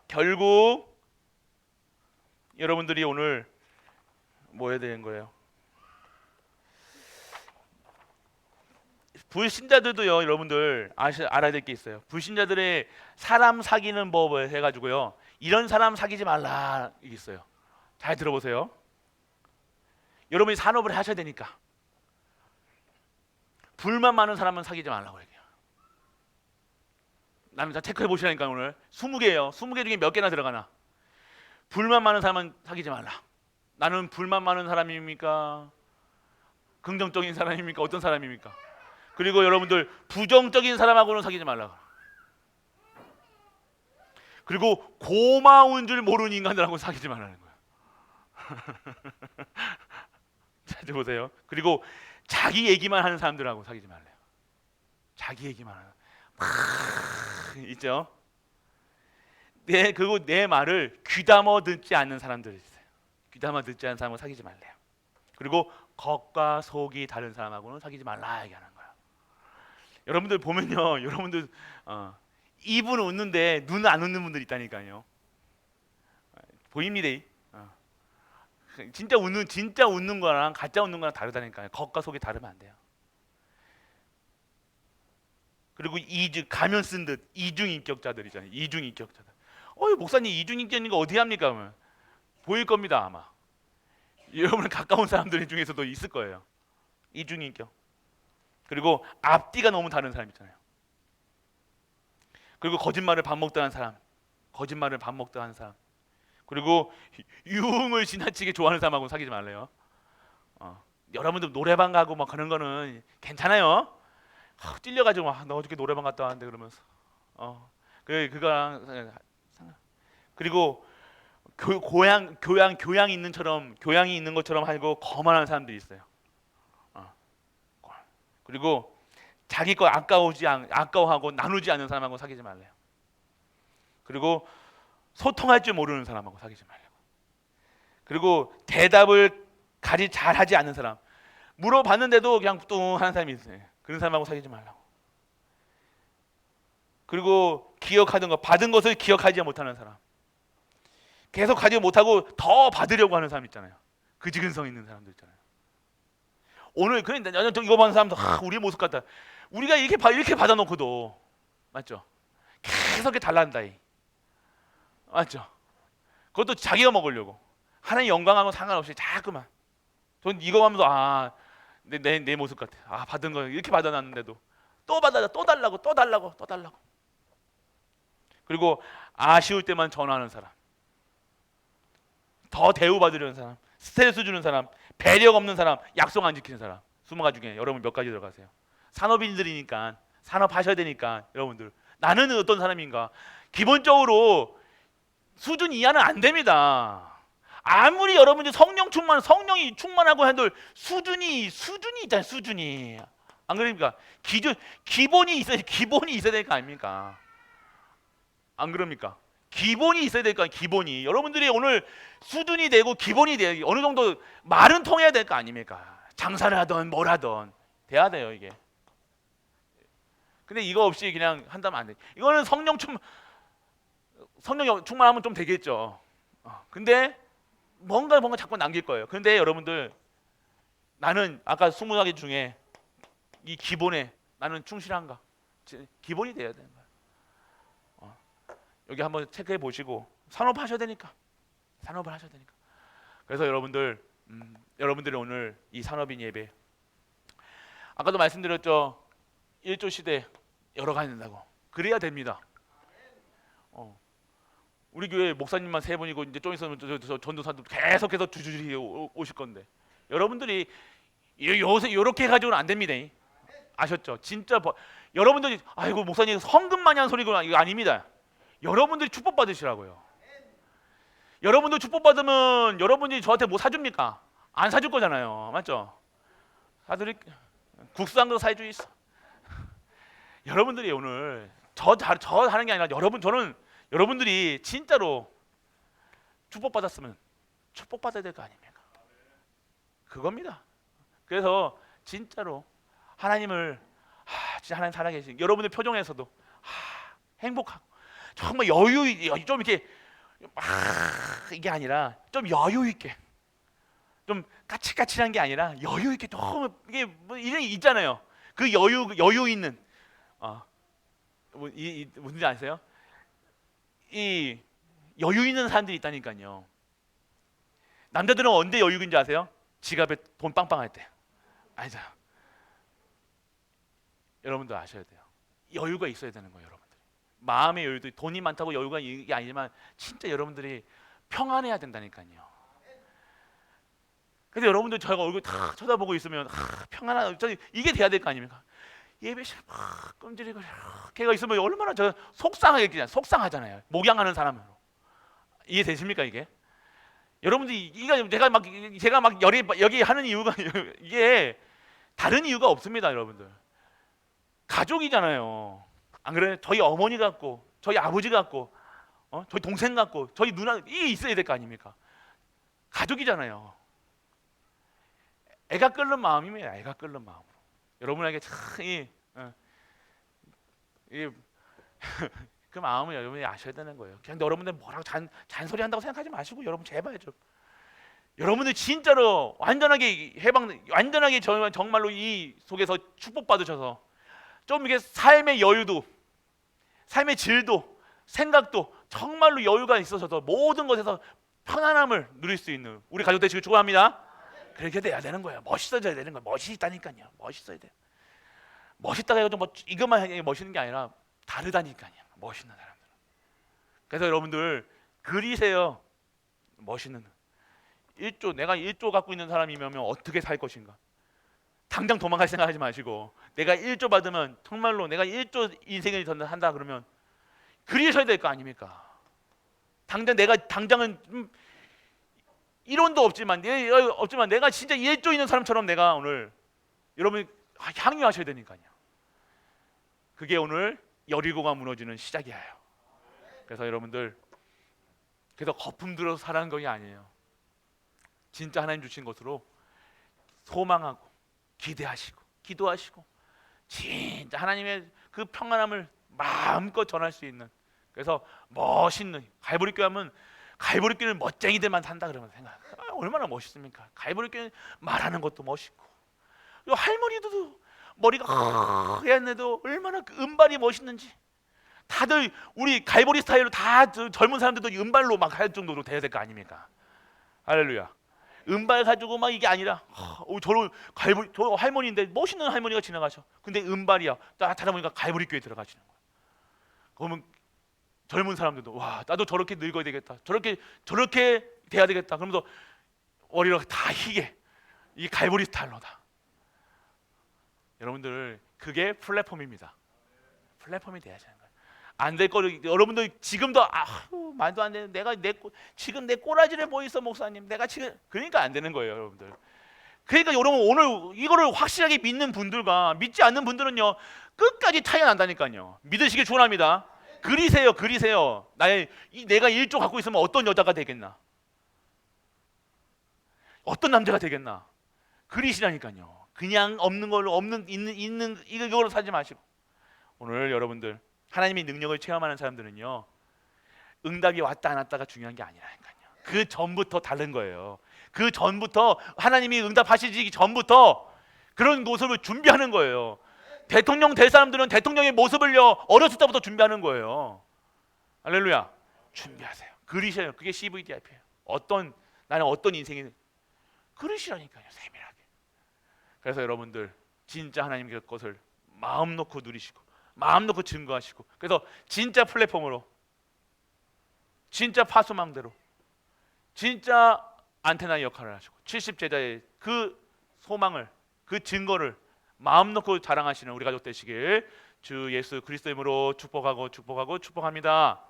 결국 여러분들이 오늘 뭐 해야 되는 거예요? 불신자들도요, 여러분들 알아야 될 게 있어요. 불신자들의 사람 사귀는 법을 해가지고요, 이런 사람 사귀지 말라 이게 있어요. 잘 들어보세요. 여러분이 산업을 하셔야 되니까 불만 많은 사람은 사귀지 말라고 얘기해요. 나는 다 체크해 보시라니까. 오늘 20개예요. 20개 중에 몇 개나 들어가나. 불만 많은 사람은 사귀지 말라. 나는 불만 많은 사람입니까? 긍정적인 사람입니까? 어떤 사람입니까? 그리고 여러분들 부정적인 사람하고는 사귀지 말라. 그리고 고마운 줄 모르는 인간들하고 사귀지 말라는 거예요. 자, 보세요. 그리고 자기 얘기만 하는 사람들하고 사귀지 말래요. 자기 얘기만 하는 있죠. 그리고 내 말을 귀담아 듣지 않는 사람들 있어요. 귀담아 듣지 않는 사람하고 사귀지 말래요. 그리고 겉과 속이 다른 사람하고는 사귀지 말라 얘기하는 거예요. 여러분들 보면요, 여러분들 입은 웃는데 눈은 안 웃는 분들 있다니까요. 보입니다. 진짜 웃는 거랑 가짜 웃는 거랑 다르다니까요. 겉과 속이 다르면 안 돼요. 그리고 가면 쓴 듯 이중인격자들이잖아요. 이중인격자들. 목사님 이중인격인 거 어디 합니까? 그러면 보일 겁니다 아마. 여러분 가까운 사람들 중에서도 있을 거예요. 이중인격. 그리고 앞뒤가 너무 다른 사람 있잖아요. 그리고 거짓말을 밥 먹다 하는 사람. 그리고 유흥을 지나치게 좋아하는 사람하고 사귀지 말래요. 여러분들 노래방 가고 막 그런 거는 괜찮아요. 찔려가지고 너 어저께 노래방 갔다 왔는데 그러면서 그거랑. 그리고 교양이 있는 것처럼 하고 거만한 사람들이 있어요. 그리고 자기 거 아까워하고 나누지 않는 사람하고 사귀지 말래요. 그리고 소통할 줄 모르는 사람하고 사귀지 말래요. 그리고 대답을 잘하지 않는 사람, 물어봤는데도 그냥 뚱하는 사람이 있어요. 그런 사람하고 사귀지 말라고. 그리고 기억하던 거, 받은 것을 기억하지 못하는 사람, 계속 가지 못하고 더 받으려고 하는 사람 있잖아요. 그지근성 있는 사람들 있잖아요. 오늘 그런데 이거 보는 사람도 우리 모습 같다. 우리가 이렇게 받아놓고도 맞죠? 계속 이렇게 달란다. 맞죠? 그것도 자기가 먹으려고. 하나님 영광하고 상관없이 자꾸만. 전 이거 하면서 내 모습 같아. 받은 거 이렇게 받아놨는데도 또 달라고. 그리고 아쉬울 때만 전화하는 사람, 더 대우받으려는 사람, 스트레스 주는 사람, 배려가 없는 사람, 약속 안 지키는 사람. 20가지 중에 여러분 몇 가지 들어가세요. 산업인들이니까, 산업하셔야 되니까 여러분들, 나는 어떤 사람인가? 기본적으로 수준 이하는 안 됩니다. 아무리 여러분들 성령이 충만하고 해도 수준이 있잖아요. 수준이. 안 그러니까 기본이 있어야 될 거 아닙니까? 안 그럽니까? 기본이 있어야 될 거 아니에요. 기본이. 여러분들이 오늘 수준이 되고 기본이 돼야, 어느 정도 말은 통해야 될 거 아닙니까? 장사를 하던 뭘 하던 돼야 돼요 이게. 근데 이거 없이 그냥 한다면 안 돼. 이거는 성령 충만하면 좀 되겠죠. 근데 뭔가 자꾸 남길 거예요. 근데 여러분들, 나는 아까 20가지 중에 이 기본에 나는 충실한가? 기본이 돼야 되는 거예요. 여기 한번 체크해 보시고 산업하셔야 되니까. 산업을 하셔야 되니까. 그래서 여러분들이 오늘 이 산업인 예배, 아까도 말씀드렸죠. 1조 시대 열어가야 된다고. 그래야 됩니다. 우리 교회 목사님만 3분이고 이제 좀 있으면 저 전도사도 계속해서 주주리 오실 건데, 여러분들이 요새 이렇게 해가지고는 안 됩니다. 아셨죠? 진짜 여러분들이 아이고 목사님 성금 많이 한 소리구나, 이거 아닙니다. 여러분들이 축복 받으시라고요. 여러분들 축복 받으면 여러분이 저한테 뭐 사줍니까? 안 사줄 거잖아요. 맞죠? 국수 한 그릇 사줄 있어. 여러분들이 오늘 저 하는 게 아니라 저는 여러분들이 진짜로 축복 받았으면 축복 받아야 될 거 아닙니까? 그겁니다. 그래서 진짜로 하나님을 진짜 하나님 살아계신 여러분들 표정에서도 행복하고 정말 여유 좀 이렇게 이게 아니라 좀 여유 있게, 좀 까칠까칠한 게 아니라 여유 있게 좀 이게 뭐 이런 게 있잖아요. 그 여유 있는 무슨지 아세요? 이 여유 있는 사람들이 있다니까요. 남자들은 언제 여유 있는지 아세요? 지갑에 돈 빵빵할 때. 아니죠. 여러분들 아셔야 돼요. 여유가 있어야 되는 거예요, 여러분들. 마음의 여유도, 돈이 많다고 여유가 이게 아니지만 진짜 여러분들이 평안해야 된다니까요. 그래서 여러분들 저희가 얼굴 다 쳐다보고 있으면 평안한, 이게 돼야 될 거 아닙니까? 예배실 막 끔찍이고 걔가 있으면 얼마나 저 속상하잖아요. 목양하는 사람으로. 이해되십니까 이게? 여러분들이 제가 막 여기 하는 이유가 이게 다른 이유가 없습니다, 여러분들. 가족이잖아요. 안 그래요? 저희 어머니 같고, 저희 아버지 같고, 저희 동생 같고, 저희 누나 이게 있어야 될 거 아닙니까? 가족이잖아요. 애가 끓는 마음입니다. 애가 끓는 마음으로. 여러분에게 참 그 마음을 여러분이 아셔야 되는 거예요. 그냥 여러분들 뭐라고 잔소리 한다고 생각하지 마시고, 여러분 제발 좀 여러분들 진짜로 완전하게 완전하게 정말로 이 속에서 축복받으셔서 좀 이게 삶의 여유도, 삶의 질도, 생각도 정말로 여유가 있어서 모든 것에서 편안함을 누릴 수 있는 우리 가족 되시길 축원합니다. 그렇게 돼야 되는 거예요. 멋있어져야 되는 거예요. 멋이 있다니까요. 멋있어야 돼요. 멋있다가 해도 이것만 멋있는 게 아니라 다르다니까요. 멋있는 사람들. 그래서 여러분들 그리세요. 멋있는 1조, 내가 1조 갖고 있는 사람이면 어떻게 살 것인가. 당장 도망갈 생각하지 마시고, 내가 1조 받으면 정말로 내가 1조 인생을 한다 그러면 그리셔야 될 거 아닙니까? 당장은 1원도 없지만 내가 진짜 1조 있는 사람처럼 내가 오늘 여러분이 향유하셔야 되니까요. 그게 오늘 여리고가 무너지는 시작이에요. 그래서 여러분들, 그래서 거품 들어서 살아가는 것이 아니에요. 진짜 하나님 주신 것으로 소망하고 기대하시고 기도하시고 진짜 하나님의 그 평안함을 마음껏 전할 수 있는, 그래서 멋있는 갈보리 교회 하면 갈보리 교회는 멋쟁이들만 산다 그러면 얼마나 멋있습니까? 갈보리 교회 말하는 것도 멋있고, 할머니도 머리가 하얀데도 얼마나 그 은발이 멋있는지, 다들 우리 갈보리 스타일로 다 젊은 사람들도 은발로 막 할 정도로 돼야 될 거 아닙니까? 할렐루야. 은발 가지고 막 이게 아니라 저 할머니인데 멋있는 할머니가 지나가셔. 근데 은발이야. 따라 보니까 갈보리 교회 들어가시는 거야. 그러면 젊은 사람들도 와, 나도 저렇게 늙어야 되겠다. 저렇게 돼야 되겠다. 그러면서 머리가 다 희게, 이게 갈보리 스타일로다. 여러분들 그게 플랫폼입니다. 플랫폼이 돼야 되는 거예요. 안 될 거를 여러분들 지금도 말도 안 되는, 지금 내 꼬라지를 보이소 목사님, 내가 지금, 그러니까 안 되는 거예요, 여러분들. 그러니까 여러분 오늘 이거를 확실하게 믿는 분들과 믿지 않는 분들은요 끝까지 차이가 난다니까요. 믿으시길 축원합니다. 그리세요. 내가 1조 갖고 있으면 어떤 여자가 되겠나, 어떤 남자가 되겠나. 그리시라니까요. 그냥 없는 걸로 있는 이걸로 살지 마시고 오늘 여러분들 하나님의 능력을 체험하는 사람들은요, 응답이 왔다 안 왔다가 중요한 게 아니라니까요. 그 전부터 다른 거예요. 그 전부터 하나님이 응답하시기 전부터 그런 모습을 준비하는 거예요. 대통령 될 사람들은 대통령의 모습을요 어렸을 때부터 준비하는 거예요. 할렐루야. 준비하세요. 그리셔요. 그게 CVDIP예요. 나는 어떤 인생이 그러시라니까요. 세밀하게. 그래서 여러분들 진짜 하나님의 것을 마음 놓고 누리시고 마음 놓고 증거하시고, 그래서 진짜 플랫폼으로, 진짜 파수망대로, 진짜 안테나 역할을 하시고 70제자의 그 소망을, 그 증거를 마음 놓고 자랑하시는 우리 가족 되시길 주 예수 그리스도 이름으로 축복합니다.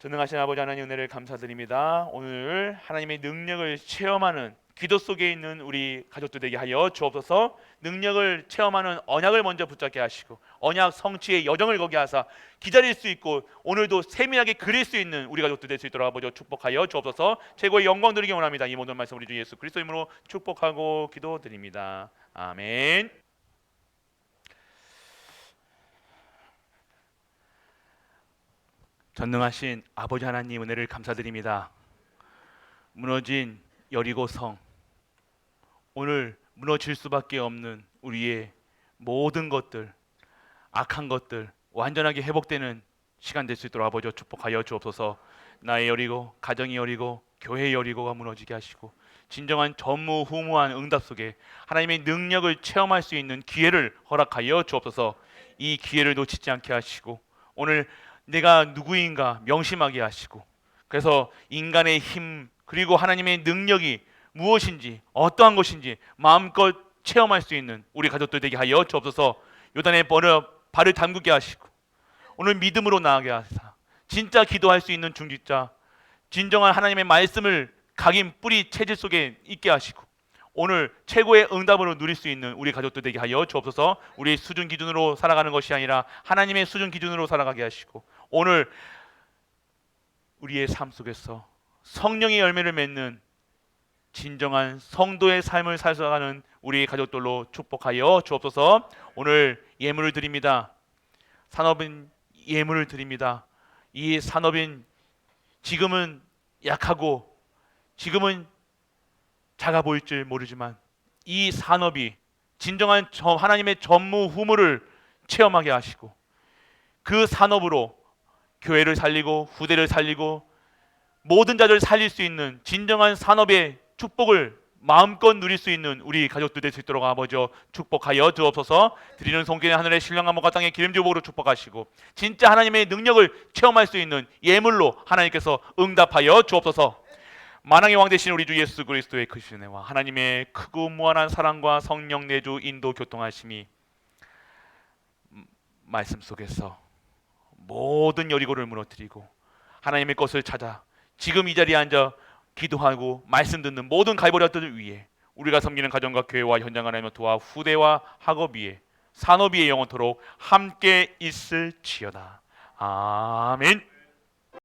전능하신 아버지 하나님 은혜를 감사드립니다. 오늘 하나님의 능력을 체험하는 기도 속에 있는 우리 가족들 되게 하여 주옵소서. 능력을 체험하는 언약을 먼저 붙잡게 하시고 언약 성취의 여정을 거기 하사 기다릴 수 있고 오늘도 세밀하게 그릴 수 있는 우리 가족들 될 수 있도록 아버지 축복하여 주옵소서. 최고의 영광 드리기 원합니다. 이 모든 말씀 우리 주 예수 그리스도 이름으로 축복하고 기도드립니다. 아멘. 전능하신 아버지 하나님 은혜를 감사드립니다. 무너진 여리고성, 오늘 무너질 수밖에 없는 우리의 모든 것들, 악한 것들 완전하게 회복되는 시간 될 수 있도록 아버지 축복하여 주옵소서. 나의 여리고, 가정의 여리고, 교회의 여리고가 무너지게 하시고 진정한 전무후무한 응답 속에 하나님의 능력을 체험할 수 있는 기회를 허락하여 주옵소서. 이 기회를 놓치지 않게 하시고 오늘 내가 누구인가 명심하게 하시고, 그래서 인간의 힘 그리고 하나님의 능력이 무엇인지 어떠한 것인지 마음껏 체험할 수 있는 우리 가족들 되게 하여 주옵소서. 요단에 발을 담그게 하시고 오늘 믿음으로 나아가게 하사 진짜 기도할 수 있는 중직자, 진정한 하나님의 말씀을 각인 뿌리 체질 속에 있게 하시고 오늘 최고의 응답으로 누릴 수 있는 우리 가족들 되게 하여 주옵소서. 우리의 수준 기준으로 살아가는 것이 아니라 하나님의 수준 기준으로 살아가게 하시고 오늘 우리의 삶 속에서 성령의 열매를 맺는 진정한 성도의 삶을 살아가는 우리 가족들로 축복하여 주옵소서. 오늘 예물을 드립니다. 산업인 예물을 드립니다. 이 산업인 지금은 약하고 지금은 작아 보일지 모르지만 이 산업이 진정한 하나님의 전무후무를 체험하게 하시고 그 산업으로 교회를 살리고 후대를 살리고 모든 자들을 살릴 수 있는 진정한 산업의 축복을 마음껏 누릴 수 있는 우리 가족들 될 수 있도록 아버지 축복하여 주옵소서. 드리는 손길에 하늘의 신령한 목과 땅의 기름주복으로 축복하시고 진짜 하나님의 능력을 체험할 수 있는 예물로 하나님께서 응답하여 주옵소서. 만왕의 왕 되신 우리 주 예수 그리스도의 크신 은혜와 하나님의 크고 무한한 사랑과 성령 내주 인도 교통하심이 말씀 속에서 모든 여리고를 무너뜨리고 하나님의 것을 찾아 지금 이 자리에 앉아 기도하고 말씀 듣는 모든 갈보리아들 위해 우리가 섬기는 가정과 교회와 현장 하나님의 도와 후대와 학업 위에 산업 위에 영원토록 함께 있을지어다. 아멘.